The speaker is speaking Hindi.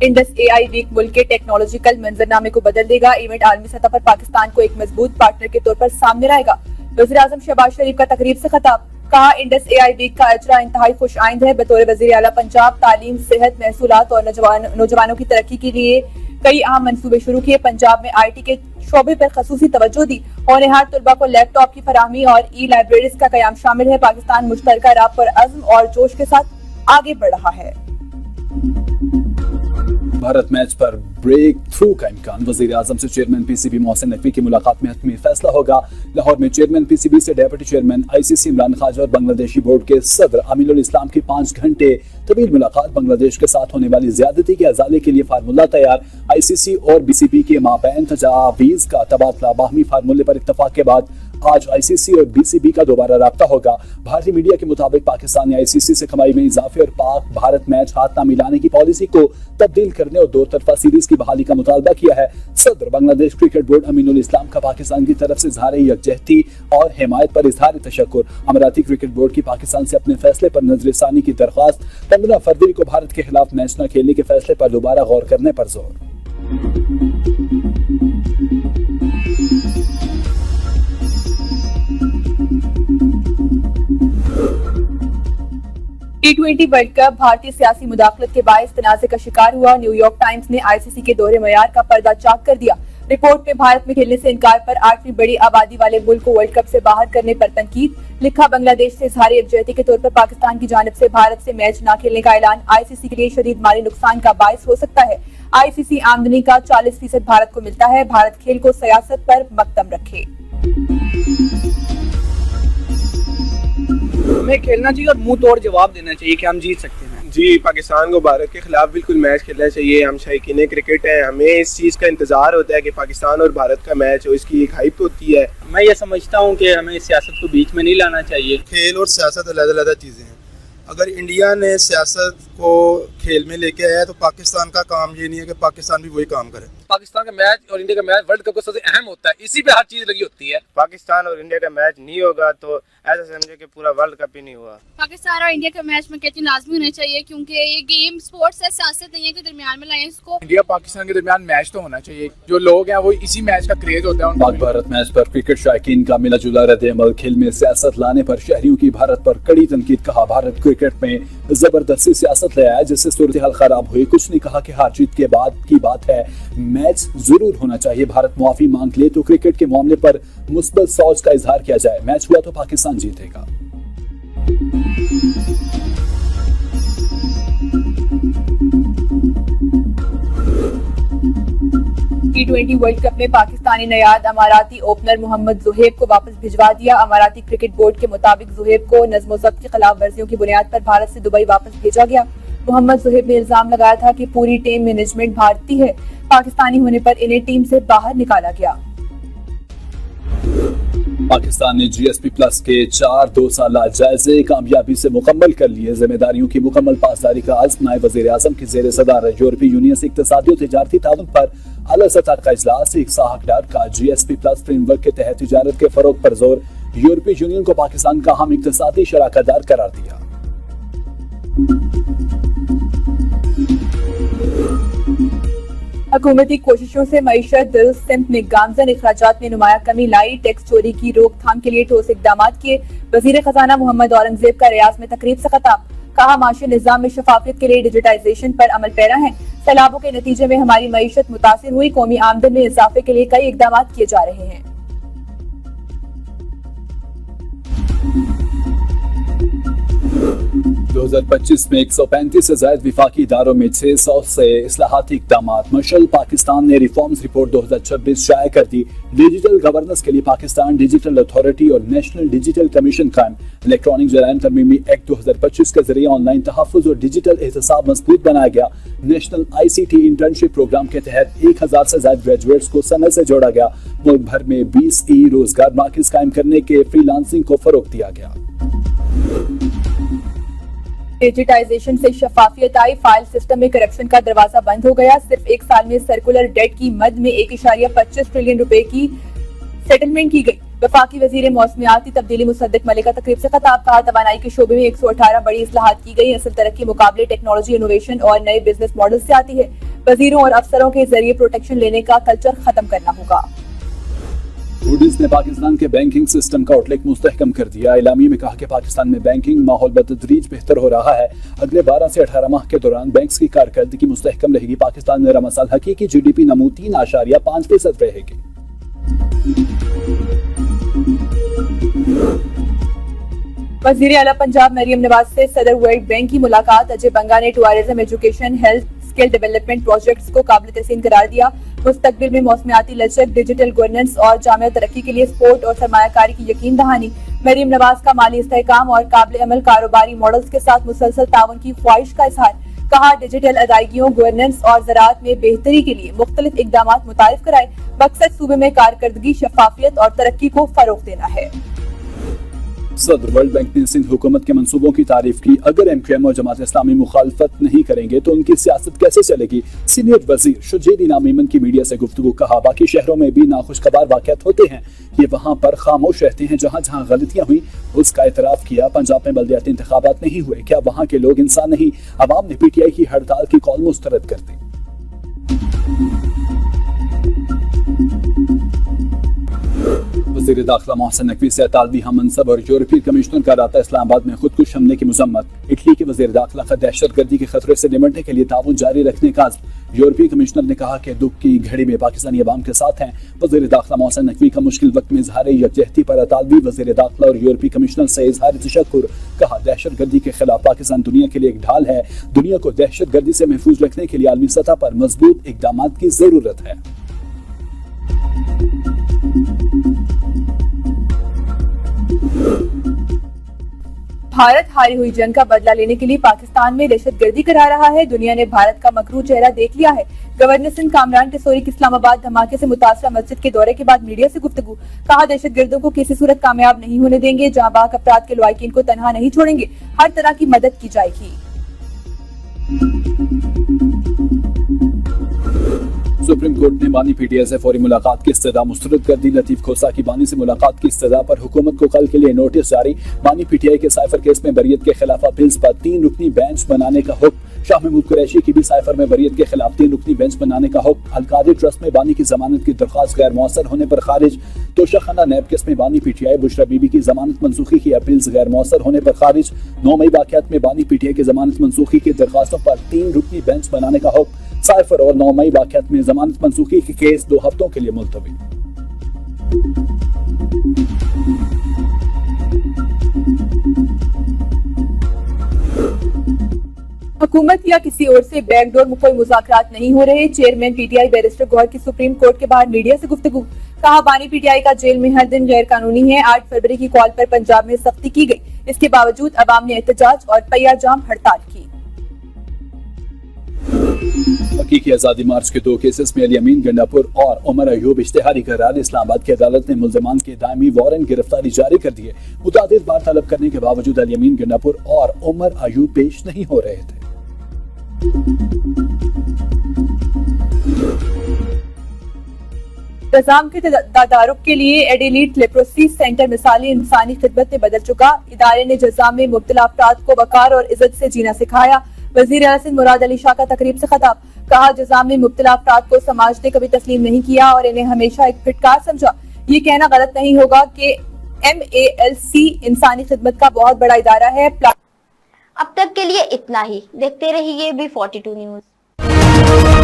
इंडस एआई वीक मुल्क के टेक्नोलॉजिकल मंजरनामे को बदल देगा। इवेंट आलमी सतह पर पाकिस्तान को एक मजबूत पार्टनर के तौर पर सामने लाएगा। वज़ीर-ए-आज़म शहबाज शरीफ का तकरीब से खिताब, कहा इंडस एआई वीक का अजरा इंतहाई खुश आइंद है। बतौर वज़ीर आला पंजाब तालीम, सेहत, महसूलात और नौजवानों की तरक्की के लिए कई अहम मंसूबे शुरू किए। पंजाब में IT के शोबे पर खसूसी तवज्जो दी। होनहार तलबा को लैपटॉप की फराहमी और ई-लाइब्रेरीज का कयाम शामिल है। पाकिस्तान मुश्तरका राह पर अज़्म और जोश के साथ आगे बढ़ रहा है। भारत मैच पर ब्रेक थ्रू का इम्कान, वज़ीर आज़म से चेयरमैन PCB मोहसिन नकवी की मुलाकात में हतमी फैसला होगा। लाहौर में चेयरमैन PCB से deputy chairman ICC Imran Khawaja और बांग्लादेशी बोर्ड के सदर अमीनुल इस्लाम की 5 घंटे तवील मुलाकात। बांग्लादेश के साथ होने वाली ज्यादती के अजाले के लिए फार्मूला तैयार। ICC और BCB के माबैन तजावीज़ का तबादला। बाहमी फार्मूले पर इत्तफाक के बाद आज ICC और BCB का दोबारा राब्ता होगा। भारतीय मीडिया के मुताबिक पाकिस्तान ने ICC से कमाई में इजाफे और पाक भारत मैच हाथ ना मिलाने की पॉलिसी को तब्दील करने और 2 तरफा सीरीज की बहाली का मुतालबा किया है। सदर बांग्लादेश क्रिकेट बोर्ड अमीनुल इस्लाम का पाकिस्तान की तरफ से इजहार यकजहती और हिमायत पर इजहार तशक्कुर। अमीराती क्रिकेट बोर्ड की पाकिस्तान से अपने फैसले पर नजरसानी की दरख्वास्त। 15 फरवरी को भारत के खिलाफ मैच न खेलने के फैसले पर दोबारा गौर करने पर जोर। T20 वर्ल्ड कप भारतीय सियासी मुदाखलत के बायस तनाज़े का शिकार हुआ। न्यूयॉर्क टाइम्स ने ICC के दोहरे मयार का पर्दा चाक कर दिया। रिपोर्ट में भारत में खेलने से इनकार पर 8वीं बड़ी आबादी वाले मुल्क को वर्ल्ड कप से बाहर करने पर तनकीद। लिखा, बांग्लादेश से इजहार यकजहती के तौर पर पाकिस्तान की जानिब से भारत से मैच न खेलने का ऐलान ICC के लिए शदीद माली नुकसान का बायस हो सकता है। ICC आमदनी का 40% भारत को मिलता है। भारत खेल को सियासत पर मकदम रखे। हमें खेलना चाहिए और मुंह तोड़ जवाब देना चाहिए कि हम जीत सकते हैं। जी, पाकिस्तान को भारत के खिलाफ बिल्कुल मैच खेलना चाहिए। हम शौकीन क्रिकेट हैं, हमें इस चीज़ का इंतजार होता है कि पाकिस्तान और भारत का मैच हो, इसकी एक हाइप होती है। मैं ये समझता हूँ कि हमें सियासत को बीच में नहीं लाना चाहिए। खेल और सियासत अलग-अलग चीज़ें हैं। अगर इंडिया ने सियासत को खेल में लेके आया तो पाकिस्तान का काम ये नहीं है कि पाकिस्तान भी वही काम करे। पाकिस्तान का मैच और इंडिया का मैच वर्ल्ड कप का सबसे अहम होता है, इसी पे हर चीज लगी होती है। पाकिस्तान और इंडिया का मैच नहीं होगा तो ऐसा समझे कि पूरा वर्ल्ड कप ही नहीं हुआ। पाकिस्तान और इंडिया का मैच मैं कहती हूँ लाजमी होना चाहिए, क्योंकि ये गेम स्पोर्ट्स है, सियासत नहीं है कि दरमियान में लाएं इसको। इंडिया पाकिस्तान के दरमियान मैच तो होना चाहिए। जो लोग हैं वो इसी मैच का क्रेज होता है। पाक भारत मैच पर क्रिकेट शौकीन का मिला जुला रद्द-ए-अमल। खेल में सियासत लाने पर शहरियों की भारत पर कड़ी तनकीद। कहा, भारत क्रिकेट में जबरदस्ती सियासत ले आया जिससे सूरत हाल खराब हुई। कुछ नहीं कहा कि हार जीत के बाद की बात है, मैच जरूर होना चाहिए। भारत मुआफी मांग ले तो क्रिकेट के मामले पर मुस्बत सोच का इजहार किया जाए। मैच हुआ तो पाकिस्तान जीतेगा। T20 वर्ल्ड कप में पाकिस्तानी नयाद अमाराती ओपनर मोहम्मद जुहैब को वापस भिजवा दिया। अमाराती क्रिकेट बोर्ड के मुताबिक जुहैब को नज़्म व ज़ब्त की खिलाफ वर्जियों की बुनियाद पर भारत से दुबई वापस भेजा गया। मोहम्मद जुहैब ने इल्जाम लगाया था कि पूरी टीम मैनेजमेंट भारतीय है, पाकिस्तानी होने पर इन्हें टीम से बाहर निकाला गया। पाकिस्तान ने GSP प्लस के 4 2 साला जायजे कामयाबी से मुकम्मल कर लिए। जिम्मेदारियों की मुकम्मल पासदारी का अज़्म। नायब वज़ीर आज़म की ज़ेर सदारत यूरोपीय यूनियन से इक़्तिसादी और तिजारती ताउन पर आला सतह का इजलास। एक साहबदार का GSP प्लस फ्रेमवर्क के तहत तिजारत के फरोग पर जोर। यूरोपीय यूनियन को पाकिस्तान का अहम इक़्तिसादी शराकतदार करार दिया। हुकूमती कोशिशों से मईशत दुरुस्त सिमत में गामजन अखराजात में नुमाया कमी लाई। टैक्स चोरी की रोकथाम के लिए ठोस इकदाम किए। वजीर खजाना मोहम्मद औरंगजेब का रियाज में तकरीब से खिताब। कहा, माशी निजाम में शफाफियत के लिए डिजिटाइजेशन पर अमल पैरा है। सैलाबों के नतीजे में हमारी मईशत मुतासिर हुई। कौमी आमदन में इजाफे के लिए कई इकदाम किए जा रहे हैं। 2025 में 135 से ज्यादा विफाकी इदारों में 600 से इस्लाहाती इक़दाम। मशल पाकिस्तान ने रिफॉर्म्स रिपोर्ट 2026 शाया कर दी। डिजिटल गवर्नेंस के लिए पाकिस्तान डिजिटल अथॉरिटी और नेशनल डिजिटल कमीशन कायम। इलेक्ट्रॉनिक जराइम तरमीमी एक्ट 2025 के जरिए ऑनलाइन तहफ़्फ़ुज़ और डिजिटल एहतसाब मजबूत बनाया गया। नेशनल ICT इंटर्नशिप प्रोग्राम के तहत 1000 से ज्यादा ग्रेजुएट्स को सनत से जोड़ा गया। मुल्क भर में 20 रोजगार मार्केट कायम करने के फ्रीलांसिंग को फरोग दिया गया। डिजिटाइजेशन से शफाफियत आई। फाइल सिस्टम में करप्शन का दरवाजा बंद हो गया। सिर्फ एक साल में सर्कुलर डेट की मद में 1.25 ट्रिलियन रुपए की सेटलमेंट की गई। वफाकी वजीर मौसमियाती तब्दीली मुसद्दिक मलिका तकरीब से खिताब। कहा, तवानाई के शोबे में 118 बड़ी इस्लाहात की गई। असल तरक्की मुकाबले टेक्नोलॉजी, इनोवेशन और नए बिजनेस मॉडल से आती है। वजीरों और अफसरों के जरिए प्रोटेक्शन लेने का कल्चर खत्म करना होगा। मूडीज ने पाकिस्तान के बैंकिंग सिस्टम का आउटलुक मुस्तहकम कर दिया। इलामी में कहा कि पाकिस्तान में बैंकिंग माहौल बतदरीज बेहतर हो रहा है। अगले 12 से 18 माह के दौरान बैंक्स की कारकर्दगी मुस्तहकम रहेगी। पाकिस्तान में रमज़ साल हकीकी GDP नमू 3.5% रहेगी। वज़ीर आला पंजाब मरियम नवाज से सदर वर्ल्ड बैंक की मुलाकात। अजय बंगा ने tourism, education, health, skill development projects को काबिल तहसीन करार दिया। मुस्तकबिल में मौसमियाती लचक, डिजिटल गवर्नेंस और जामिया तरक्की के लिए स्पोर्ट और सरमायाकारी की यकीन दहानी। मरियम नवाज का माली इस्तेहकाम और काबिल अमल कारोबारी मॉडल्स के साथ मुसलसल ताउन की ख्वाहिश का इजहार। कहा, डिजिटल अदायगियों, गवर्नेंस और ज़राअत में बेहतरी के लिए मुख्तलिफ इकदामात मुतारिफ कराए। मकसद सूबे में कारकर्दगी, शफाफियत और तरक्की को फरोग देना है। सदर वर्ल्ड बैंक ने सिंध हुकूमत के मंसूबों की तारीफ की। अगर MQM और जमात इस्लामी मुखालफत नहीं करेंगे तो उनकी सियासत कैसे चलेगी। सीनियर वजीर शुजेर इनाम ईमन की मीडिया से गुफ्तगू। कहा, बाकी शहरों में भी नाखुशगवार वाक़यात होते हैं, ये वहाँ पर खामोश रहते हैं। जहाँ जहाँ गलतियाँ हुई उसका एतराफ़ किया। पंजाब में बल्दियाती इंतखाबात नहीं हुए, क्या वहाँ के लोग इंसान नहीं? अवाम ने PTI की हड़ताल की कॉल मुस्तरद कर दी। वज़ीर दाखिला मोहसिन नकवी से तालबी हम मनसब और यूरोपीय कमिश्नर का राता इस्लामाबाद में खुदकुश हमले की मजम्मत। इटली के वज़ीर दाखिला का दहशतगर्दी के खतरे से निपटने के लिए ताउन जारी रखने का अज़्म। यूरोपीय कमिश्नर ने कहा कि दुख की घड़ी में पाकिस्तानी अवाम के साथ हैं। वज़ीर दाखिला मोहसिन नकवी का मुश्किल वक्त में इजहार यकजहती पर तालबी वज़ीर दाखिला और यूरोपीय कमिश्नर से इजहार तशक्कुर। कहा, दहशतगर्दी के खिलाफ पाकिस्तान दुनिया के लिए एक ढाल है। दुनिया को दहशतगर्दी से महफूज रखने के लिए आलमी सतह पर मजबूत इक़दामात की जरूरत है। भारत हारी हुई जंग का बदला लेने के लिए पाकिस्तान में दहशतगर्दी करा रहा है। दुनिया ने भारत का मकरू चेहरा देख लिया है। गवर्नर सिंध कामरान टिसोरी की इस्लामाबाद धमाके से मुतासरा मस्जिद के दौरे के बाद मीडिया से गुफ्तगू। कहा, दहशतगर्दों को किसी सूरत कामयाब नहीं होने देंगे। जहां बाग अपराध के लवाकिन को तनहा नहीं छोड़ेंगे, हर तरह की मदद की जाएगी। सुप्रीम कोर्ट ने बानी PTI से फौरी मुलाकात की इस्तदा मुस्तरद कर दी। लतीफ खोसा की बानी से मुलाकात की इस्तदा पर हुकूमत को कल के लिए नोटिस जारी। बानी PTI के साइफर केस में बरियत के खिलाफ अपील्स पर 3 रुकनी बेंच बनाने का हुक्म। शाह महमूद कुरैशी की भी साइफर में बरियत के खिलाफ 3 रुकनी बेंच बनाने का हुक्म। अलकारी ट्रस्ट में बानी की जमानत की दरख्वास्त गैर मौसर होने पर खारिज। तोशाखाना नैब केस में बानी PTI बुशरा बीबी की जमानत मनसूखी की अपील्स गैर मौसर होने पर खारिज। 9 मई वाक़यात में बानी PTI की जमानत मनसूखी की दरख्वास्तों पर 3 रुकनी बेंच बनाने का हुक्म। साइफर और 9 मई वाक़यात में जमानत मनसूखी के केस 2 हफ्तों के लिए मुलतवी। हुकूमत या किसी और से बैकडोर में कोई मुज़ाकरात नहीं हो रहे। चेयरमैन PTI बैरिस्टर गौहर की सुप्रीम कोर्ट के बाहर मीडिया से गुफ्तगू। कहा, बानी PTI का जेल में हर दिन गैर कानूनी है। 8 फरवरी की कॉल पर पंजाब में सख्ती की गई। इसके बावजूद अवाम ने एहतजाज और पहिया जाम हड़ताल की। हकीकी आज़ादी मार्च के 2 केसेस में अली अमीन गंडापुर और उमर अयूब इश्तिहारी करार। इस्लामाबाद की अदालत ने मुल्ज़िमान के दायमी वारंट गिरफ्तारी जारी कर दिए। मुतादिद बार तलब करने के बावजूद अली अमीन गंडापुर और उमर अयूब पेश नहीं हो रहे थे। इंतजाम के तदारुक के लिए एडिलीट लेप्रोसी सेंटर मिसाली इंसानी खिदमत में बदल चुका। इदारे ने जज़ा में मुब्तला अफराद को वकार और इज्जत से जीना सिखाया। वज़ीर आला सिंध मुराद अली शाह का तकरीब से खिताब। कहा, जज़ा में मुब्तला अफराद को समाज ने कभी तस्लीम नहीं किया और इन्हें हमेशा एक फिटकार समझा। ये कहना गलत नहीं होगा कि MALC इंसानी खिदमत का बहुत बड़ा इदारा है। अब तक के लिए इतना ही। देखते रहिए B42 न्यूज़।